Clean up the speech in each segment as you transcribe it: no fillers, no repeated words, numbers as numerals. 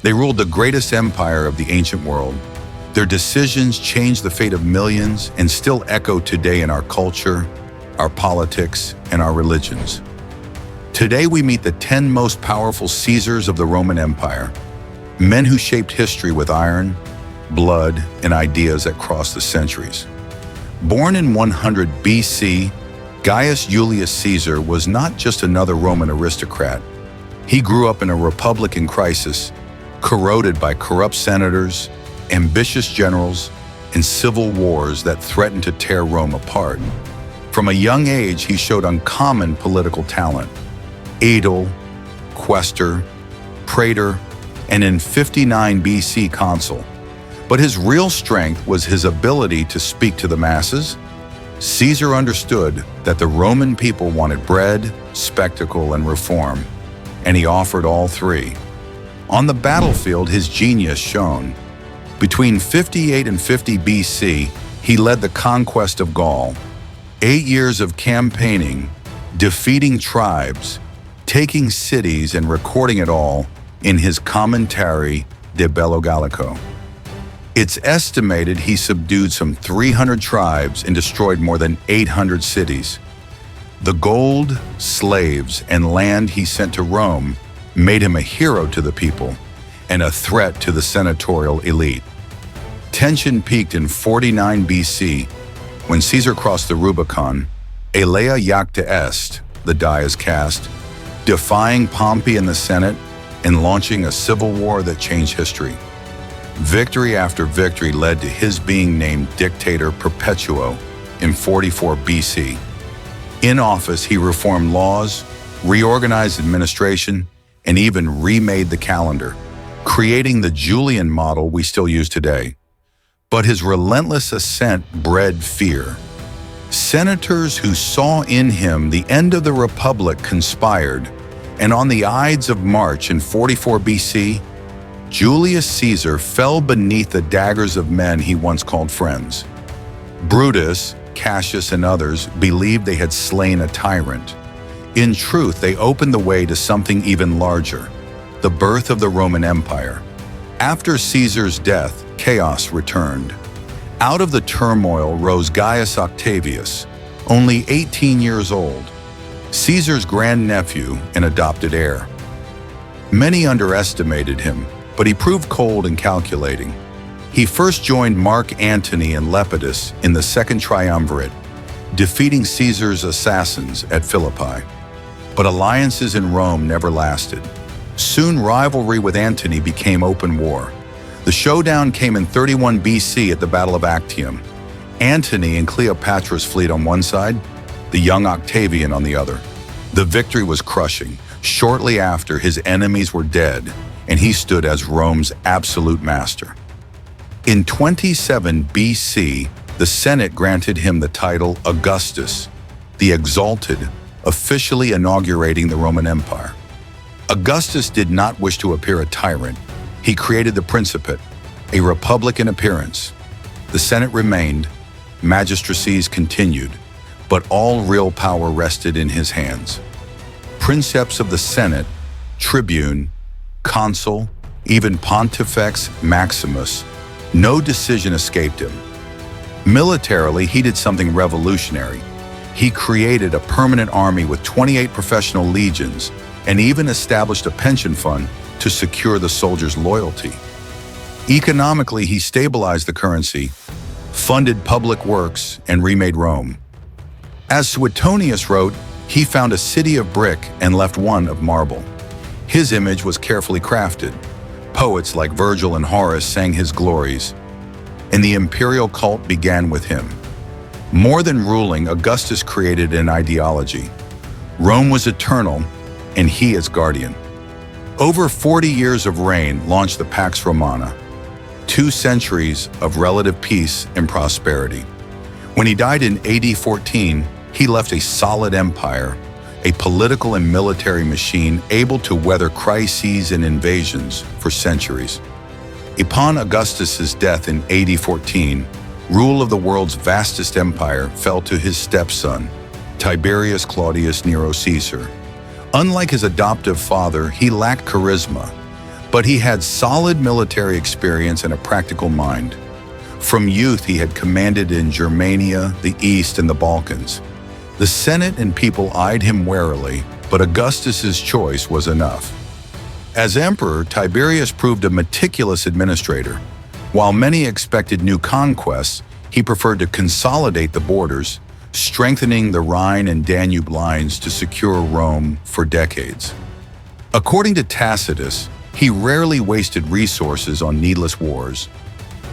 They ruled the greatest empire of the ancient world. Their decisions changed the fate of millions and still echo today in our culture, our politics, and our religions. Today we meet the 10 most powerful Caesars of the Roman Empire, men who shaped history with iron, blood, and ideas that crossed the centuries. Born in 100 BC, Gaius Julius Caesar was not just another Roman aristocrat. He grew up in a republic in crisis, corroded by corrupt senators, ambitious generals, and civil wars that threatened to tear Rome apart. From a young age, he showed uncommon political talent. Aedile, quaestor, praetor, and in 59 BC consul. But his real strength was his ability to speak to the masses. Caesar understood that the Roman people wanted bread, spectacle, and reform, and he offered all three. On the battlefield, his genius shone. Between 58 and 50 BC, he led the conquest of Gaul. 8 years of campaigning, defeating tribes, taking cities, and recording it all in his commentary De Bello Gallico. It's estimated he subdued some 300 tribes and destroyed more than 800 cities. The gold, slaves, and land he sent to Rome made him a hero to the people and a threat to the senatorial elite. Tension peaked in 49 BC when Caesar crossed the Rubicon. Alea jacta est, the die is cast, defying Pompey and the Senate and launching a civil war that changed history. Victory after victory led to his being named Dictator Perpetuo in 44 BC. In office, he reformed laws, reorganized administration, and even remade the calendar, creating the Julian model we still use today. But his relentless ascent bred fear. Senators who saw in him the end of the Republic conspired, and on the Ides of March in 44 BC, Julius Caesar fell beneath the daggers of men he once called friends. Brutus, Cassius, and others believed they had slain a tyrant. In truth, they opened the way to something even larger, the birth of the Roman Empire. After Caesar's death, chaos returned. Out of the turmoil rose Gaius Octavius, only 18 years old, Caesar's grandnephew and adopted heir. Many underestimated him, but he proved cold and calculating. He first joined Mark Antony and Lepidus in the Second Triumvirate, defeating Caesar's assassins at Philippi. But alliances in Rome never lasted. Soon rivalry with Antony became open war. The showdown came in 31 BC at the Battle of Actium. Antony and Cleopatra's fleet on one side, the young Octavian on the other. The victory was crushing. Shortly after, his enemies were dead, and he stood as Rome's absolute master. In 27 BC, the Senate granted him the title Augustus, the Exalted, officially inaugurating the Roman Empire. Augustus did not wish to appear a tyrant. He created the Principate, a republic in appearance. The Senate remained, magistracies continued, but all real power rested in his hands. Princeps of the Senate, tribune, consul, even Pontifex Maximus, no decision escaped him. Militarily, he did something revolutionary. He created a permanent army with 28 professional legions and even established a pension fund to secure the soldiers' loyalty. Economically, he stabilized the currency, funded public works, and remade Rome. As Suetonius wrote, he found a city of brick and left one of marble. His image was carefully crafted. Poets like Virgil and Horace sang his glories, and the imperial cult began with him. More than ruling, Augustus created an ideology. Rome was eternal, and he its guardian. Over 40 years of reign launched the Pax Romana, 2 centuries of relative peace and prosperity. When he died in AD 14, he left a solid empire, a political and military machine able to weather crises and invasions for centuries. Upon Augustus's death in AD 14, rule of the world's vastest empire fell to his stepson, Tiberius Claudius Nero Caesar. Unlike his adoptive father, he lacked charisma, But he had solid military experience and a practical mind. From youth, he had commanded in Germania, the East, and the Balkans. The Senate and people eyed him warily, but Augustus's choice was enough. As emperor, Tiberius proved a meticulous administrator. While many expected new conquests, he preferred to consolidate the borders, strengthening the Rhine and Danube lines to secure Rome for decades. According to Tacitus, he rarely wasted resources on needless wars.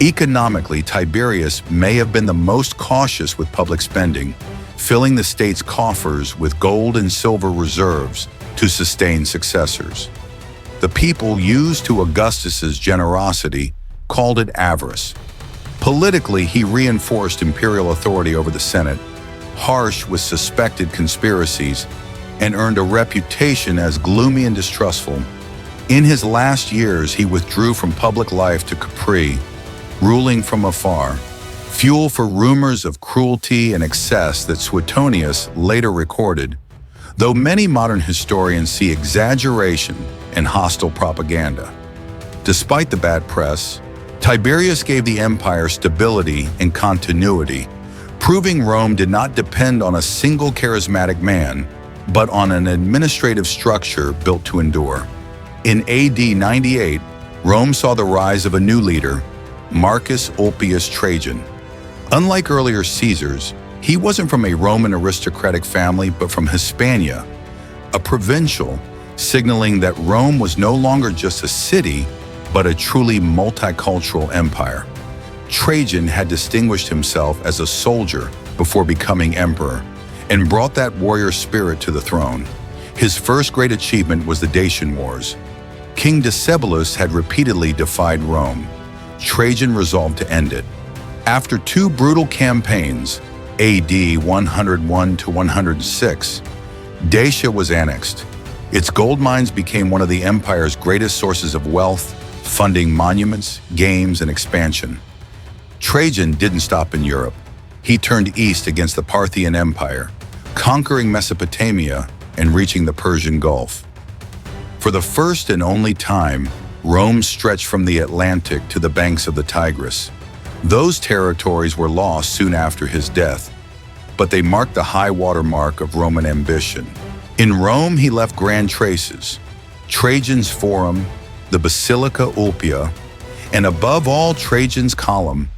Economically, Tiberius may have been the most cautious with public spending, filling the state's coffers with gold and silver reserves to sustain successors. The people, used to Augustus's generosity, called it avarice. Politically, he reinforced imperial authority over the Senate, harsh with suspected conspiracies, and earned a reputation as gloomy and distrustful. In his last years, he withdrew from public life to Capri, ruling from afar, fuel for rumors of cruelty and excess that Suetonius later recorded, though many modern historians see exaggeration and hostile propaganda. Despite the bad press, Tiberius gave the empire stability and continuity, proving Rome did not depend on a single charismatic man, but on an administrative structure built to endure. In AD 98, Rome saw the rise of a new leader, Marcus Ulpius Trajan. Unlike earlier Caesars, he wasn't from a Roman aristocratic family, but from Hispania, a provincial, signaling that Rome was no longer just a city, but a truly multicultural empire. Trajan had distinguished himself as a soldier before becoming emperor, and brought that warrior spirit to the throne. His first great achievement was the Dacian Wars. King Decebalus had repeatedly defied Rome. Trajan resolved to end it. After two brutal campaigns, AD 101 to 106, Dacia was annexed. Its gold mines became one of the empire's greatest sources of wealth, funding monuments, games, and expansion. Trajan didn't stop in Europe. He turned east against the Parthian Empire, conquering Mesopotamia and reaching the Persian Gulf. For the first and only time, Rome stretched from the Atlantic to the banks of the Tigris. Those territories were lost soon after his death, but they marked the high water mark of Roman ambition. In Rome, he left grand traces: Trajan's Forum, the Basilica Ulpia, and above all, Trajan's Column,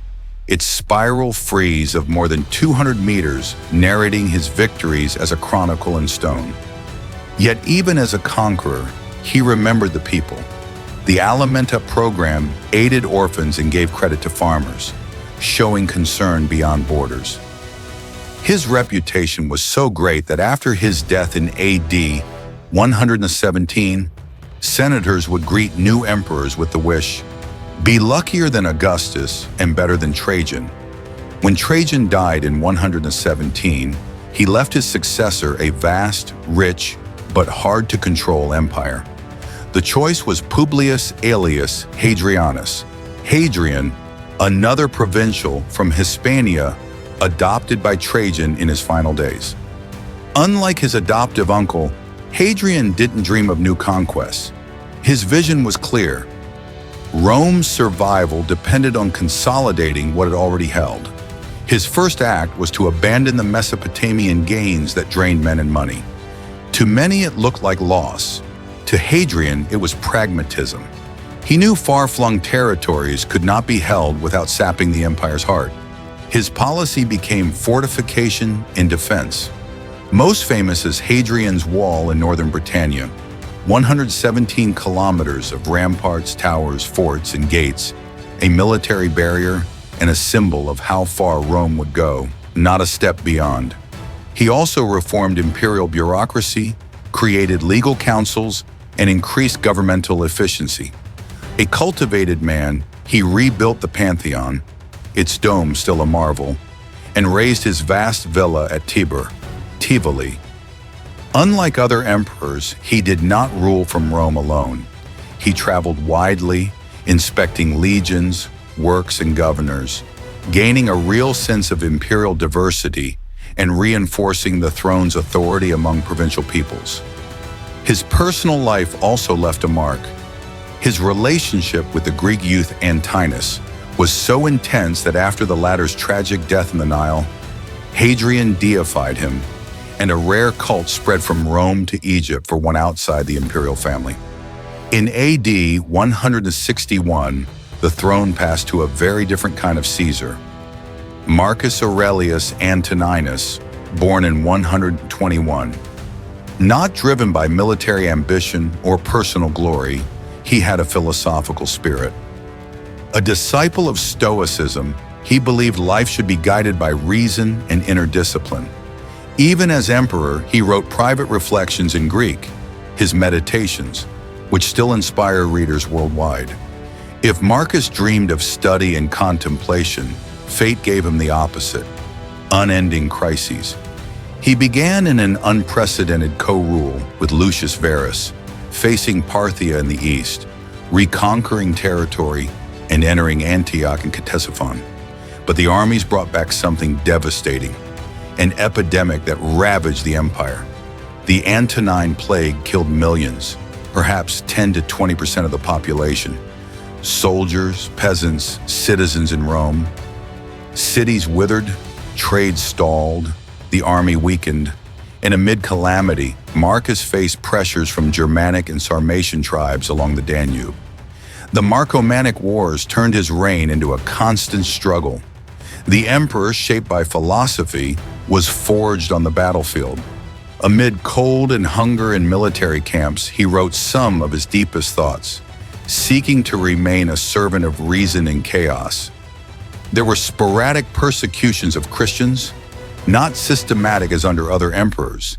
its spiral frieze of more than 200 meters narrating his victories as a chronicle in stone. Yet even as a conqueror, he remembered the people. The Alimenta program aided orphans and gave credit to farmers, showing concern beyond borders. His reputation was so great that after his death in AD 117, senators would greet new emperors with the wish, "Be luckier than Augustus and better than Trajan." When Trajan died in 117, he left his successor a vast, rich, but hard-to-control empire. The choice was Publius Aelius Hadrianus. Hadrian, another provincial from Hispania, adopted by Trajan in his final days. Unlike his adoptive uncle, Hadrian didn't dream of new conquests. His vision was clear. Rome's survival depended on consolidating what it already held. His first act was to abandon the Mesopotamian gains that drained men and money. To many, it looked like loss. To Hadrian, it was pragmatism. He knew far-flung territories could not be held without sapping the empire's heart. His policy became fortification and defense. Most famous is Hadrian's Wall in northern Britannia, 117 kilometers of ramparts, towers, forts, and gates, a military barrier and a symbol of how far Rome would go, not a step beyond. He also reformed imperial bureaucracy, created legal councils, and increased governmental efficiency. A cultivated man, he rebuilt the Pantheon, its dome still a marvel, and raised his vast villa at Tivoli. Unlike other emperors, he did not rule from Rome alone. He traveled widely, inspecting legions, works, and governors, gaining a real sense of imperial diversity and reinforcing the throne's authority among provincial peoples. His personal life also left a mark. His relationship with the Greek youth Antinous was so intense that after the latter's tragic death in the Nile, Hadrian deified him, and a rare cult spread from Rome to Egypt for one outside the imperial family. In AD 161, the throne passed to a very different kind of Caesar, Marcus Aurelius Antoninus, born in 121. Not driven by military ambition or personal glory, he had a philosophical spirit. A disciple of Stoicism, he believed life should be guided by reason and inner discipline. Even as emperor, he wrote private reflections in Greek, his Meditations, which still inspire readers worldwide. If Marcus dreamed of study and contemplation, fate gave him the opposite, unending crises. He began in an unprecedented co-rule with Lucius Verus, facing Parthia in the east, reconquering territory, and entering Antioch and Ctesiphon. But the armies brought back something devastating, an epidemic that ravaged the empire. The Antonine Plague killed millions, perhaps 10 to 20% of the population. Soldiers, peasants, citizens in Rome. Cities withered, trade stalled, the army weakened, and amid calamity, Marcus faced pressures from Germanic and Sarmatian tribes along the Danube. The Marcomannic Wars turned his reign into a constant struggle. The emperor, shaped by philosophy, was forged on the battlefield. Amid cold and hunger in military camps, he wrote some of his deepest thoughts, seeking to remain a servant of reason in chaos. There were sporadic persecutions of Christians, not systematic as under other emperors,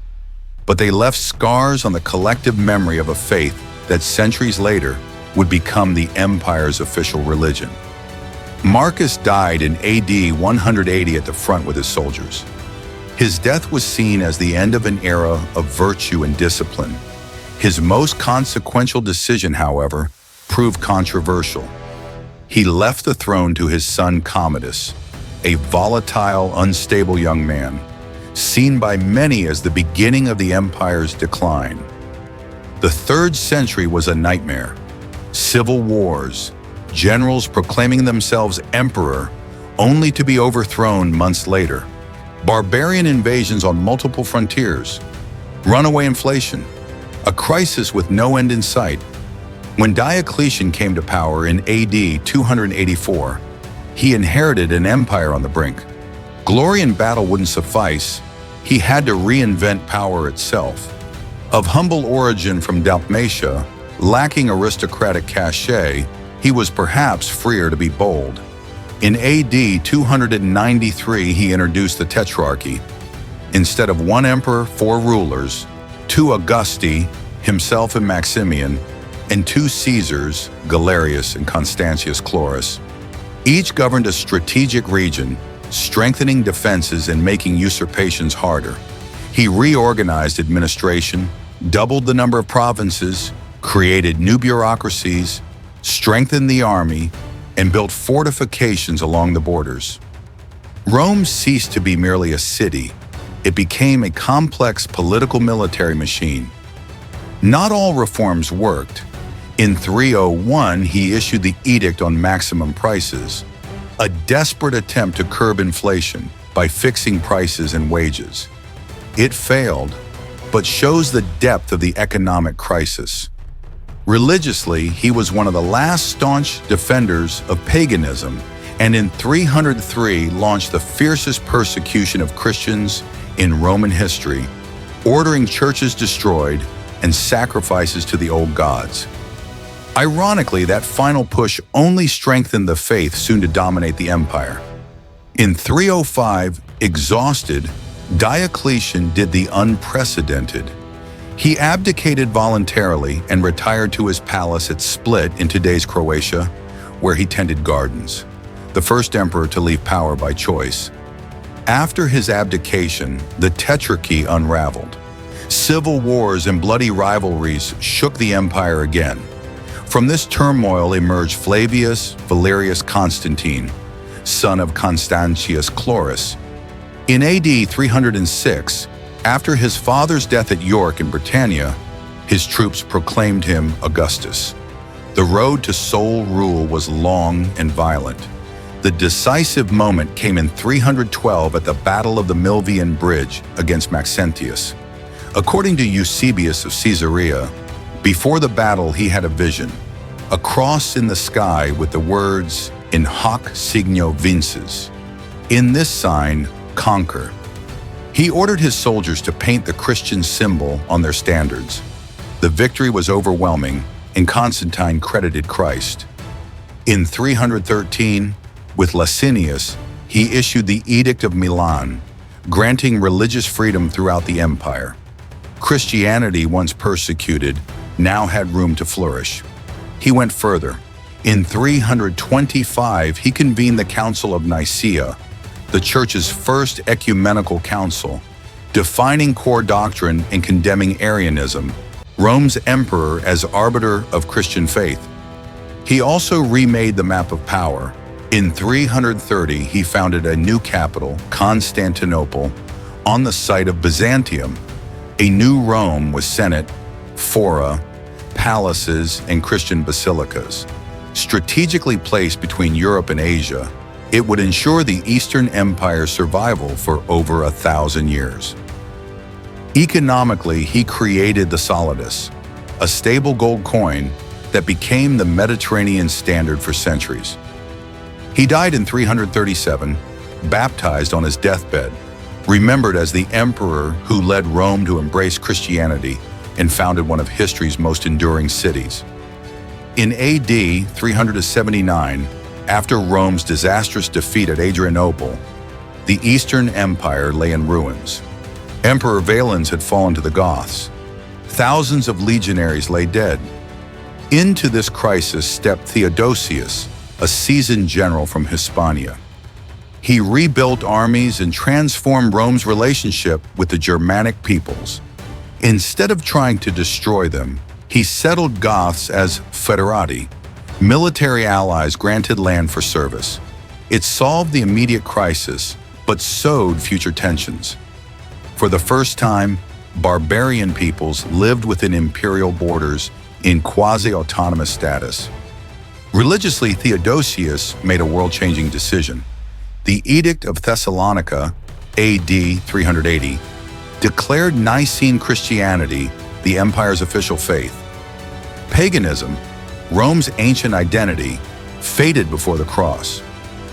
but they left scars on the collective memory of a faith that centuries later would become the empire's official religion. Marcus died in AD 180 at the front with his soldiers. His death was seen as the end of an era of virtue and discipline. His most consequential decision, however, proved controversial. He left the throne to his son Commodus, a volatile, unstable young man, seen by many as the beginning of the empire's decline. The 3rd century was a nightmare. Civil wars, generals proclaiming themselves emperor only to be overthrown months later, barbarian invasions on multiple frontiers, runaway inflation, a crisis with no end in sight. When Diocletian came to power in AD 284, he inherited an empire on the brink. Glory in battle wouldn't suffice. He had to reinvent power itself. Of humble origin from Dalmatia, lacking aristocratic cachet, he was perhaps freer to be bold. In AD 293, he introduced the Tetrarchy. Instead of one emperor, 4 rulers, 2 Augusti, himself and Maximian, and 2 Caesars, Galerius and Constantius Chlorus. Each governed a strategic region, strengthening defenses and making usurpations harder. He reorganized administration, doubled the number of provinces, created new bureaucracies, strengthened the army, and built fortifications along the borders. Rome ceased to be merely a city. It became a complex political military machine. Not all reforms worked. In 301, he issued the Edict on Maximum Prices, a desperate attempt to curb inflation by fixing prices and wages. It failed, but shows the depth of the economic crisis. Religiously, he was one of the last staunch defenders of paganism, and in 303 launched the fiercest persecution of Christians in Roman history, ordering churches destroyed and sacrifices to the old gods. Ironically, that final push only strengthened the faith soon to dominate the empire. In 305, exhausted, Diocletian did the unprecedented. He abdicated voluntarily and retired to his palace at Split in today's Croatia, where he tended gardens, the first emperor to leave power by choice. After his abdication, the Tetrarchy unraveled. Civil wars and bloody rivalries shook the empire again. From this turmoil emerged Flavius Valerius Constantine, son of Constantius Chlorus. In AD 306, after his father's death at York in Britannia, his troops proclaimed him Augustus. The road to sole rule was long and violent. The decisive moment came in 312 at the Battle of the Milvian Bridge against Maxentius. According to Eusebius of Caesarea, before the battle he had a vision, a cross in the sky with the words, "In hoc signo vinces." In this sign, conquer. He ordered his soldiers to paint the Christian symbol on their standards. The victory was overwhelming, and Constantine credited Christ. In 313, with Licinius, he issued the Edict of Milan, granting religious freedom throughout the empire. Christianity, once persecuted, now had room to flourish. He went further. In 325, he convened the Council of Nicaea, the Church's first ecumenical council, defining core doctrine and condemning Arianism, Rome's emperor as arbiter of Christian faith. He also remade the map of power. In 330, he founded a new capital, Constantinople, on the site of Byzantium, a new Rome with Senate, fora, palaces, and Christian basilicas. Strategically placed between Europe and Asia, it would ensure the Eastern Empire's survival for over 1,000 years. Economically, he created the solidus, a stable gold coin that became the Mediterranean standard for centuries. He died in 337, baptized on his deathbed, remembered as the emperor who led Rome to embrace Christianity and founded one of history's most enduring cities. In AD 379, after Rome's disastrous defeat at Adrianople, the Eastern Empire lay in ruins. Emperor Valens had fallen to the Goths. Thousands of legionaries lay dead. Into this crisis stepped Theodosius, a seasoned general from Hispania. He rebuilt armies and transformed Rome's relationship with the Germanic peoples. Instead of trying to destroy them, he settled Goths as foederati, military allies granted land for service. It solved the immediate crisis, but sowed future tensions. For the first time, barbarian peoples lived within imperial borders in quasi-autonomous status. Religiously, Theodosius made a world-changing decision. The Edict of Thessalonica, AD 380, declared Nicene Christianity the empire's official faith. Paganism, Rome's ancient identity, faded before the cross.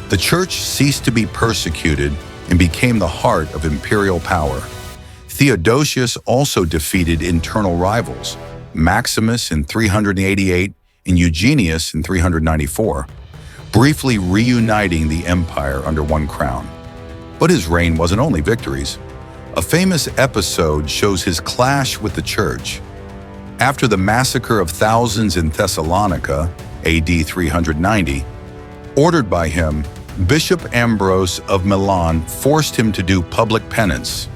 The church ceased to be persecuted and became the heart of imperial power. Theodosius also defeated internal rivals, Maximus in 388 and Eugenius in 394, briefly reuniting the empire under one crown. But his reign wasn't only victories. A famous episode shows his clash with the church. After the massacre of thousands in Thessalonica, AD 390, ordered by him, Bishop Ambrose of Milan forced him to do public penance,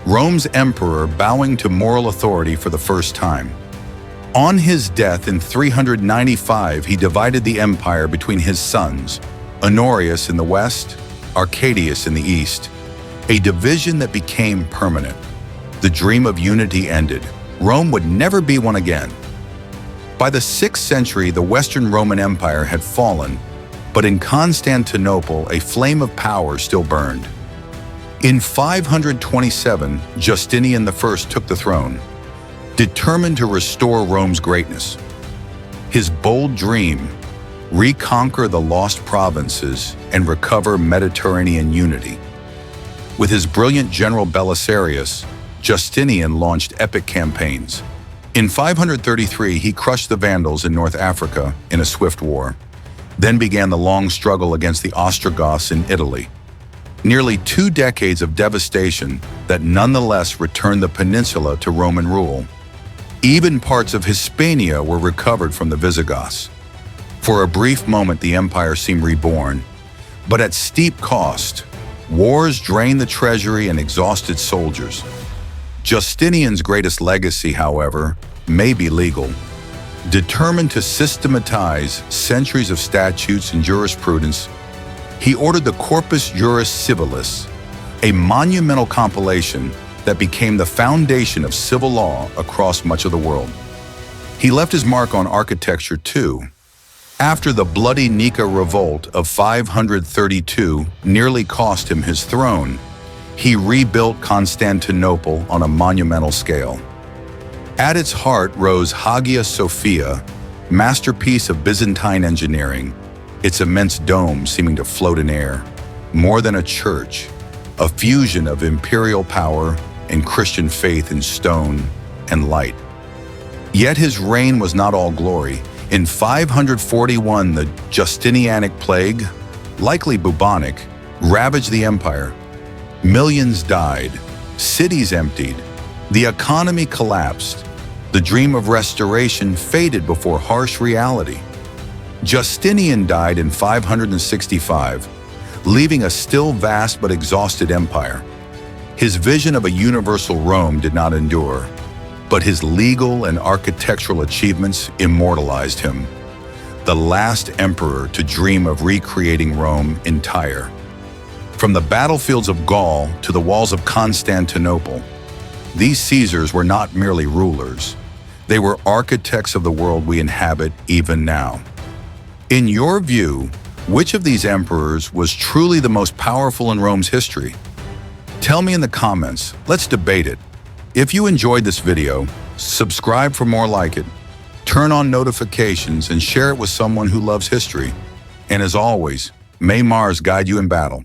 Rome's emperor bowing to moral authority for the first time. On his death in 395, he divided the empire between his sons, Honorius in the west, Arcadius in the east, a division that became permanent. The dream of unity ended. Rome would never be one again. By the 6th century, the Western Roman Empire had fallen, but in Constantinople, a flame of power still burned. In 527, Justinian I took the throne, determined to restore Rome's greatness. His bold dream, reconquer the lost provinces and recover Mediterranean unity. With his brilliant general Belisarius, Justinian launched epic campaigns. In 533, he crushed the Vandals in North Africa in a swift war. Then began the long struggle against the Ostrogoths in Italy. Nearly 2 decades of devastation that nonetheless returned the peninsula to Roman rule. Even parts of Hispania were recovered from the Visigoths. For a brief moment, the empire seemed reborn, but at steep cost. Wars drained the treasury and exhausted soldiers. Justinian's greatest legacy, however, may be legal. Determined to systematize centuries of statutes and jurisprudence, he ordered the Corpus Juris Civilis, a monumental compilation that became the foundation of civil law across much of the world. He left his mark on architecture too. After the bloody Nika revolt of 532 nearly cost him his throne, he rebuilt Constantinople on a monumental scale. At its heart rose Hagia Sophia, masterpiece of Byzantine engineering, its immense dome seeming to float in air. More than a church, a fusion of imperial power and Christian faith in stone and light. Yet his reign was not all glory. In 541, the Justinianic plague, likely bubonic, ravaged the empire. Millions died, cities emptied, the economy collapsed. The dream of restoration faded before harsh reality. Justinian died in 565, leaving a still vast but exhausted empire. His vision of a universal Rome did not endure, but his legal and architectural achievements immortalized him, the last emperor to dream of recreating Rome entire. From the battlefields of Gaul to the walls of Constantinople, these Caesars were not merely rulers. They were architects of the world we inhabit even now. In your view, which of these emperors was truly the most powerful in Rome's history? Tell me in the comments. Let's debate it. If you enjoyed this video, subscribe for more like it, turn on notifications, and share it with someone who loves history. And as always, may Mars guide you in battle.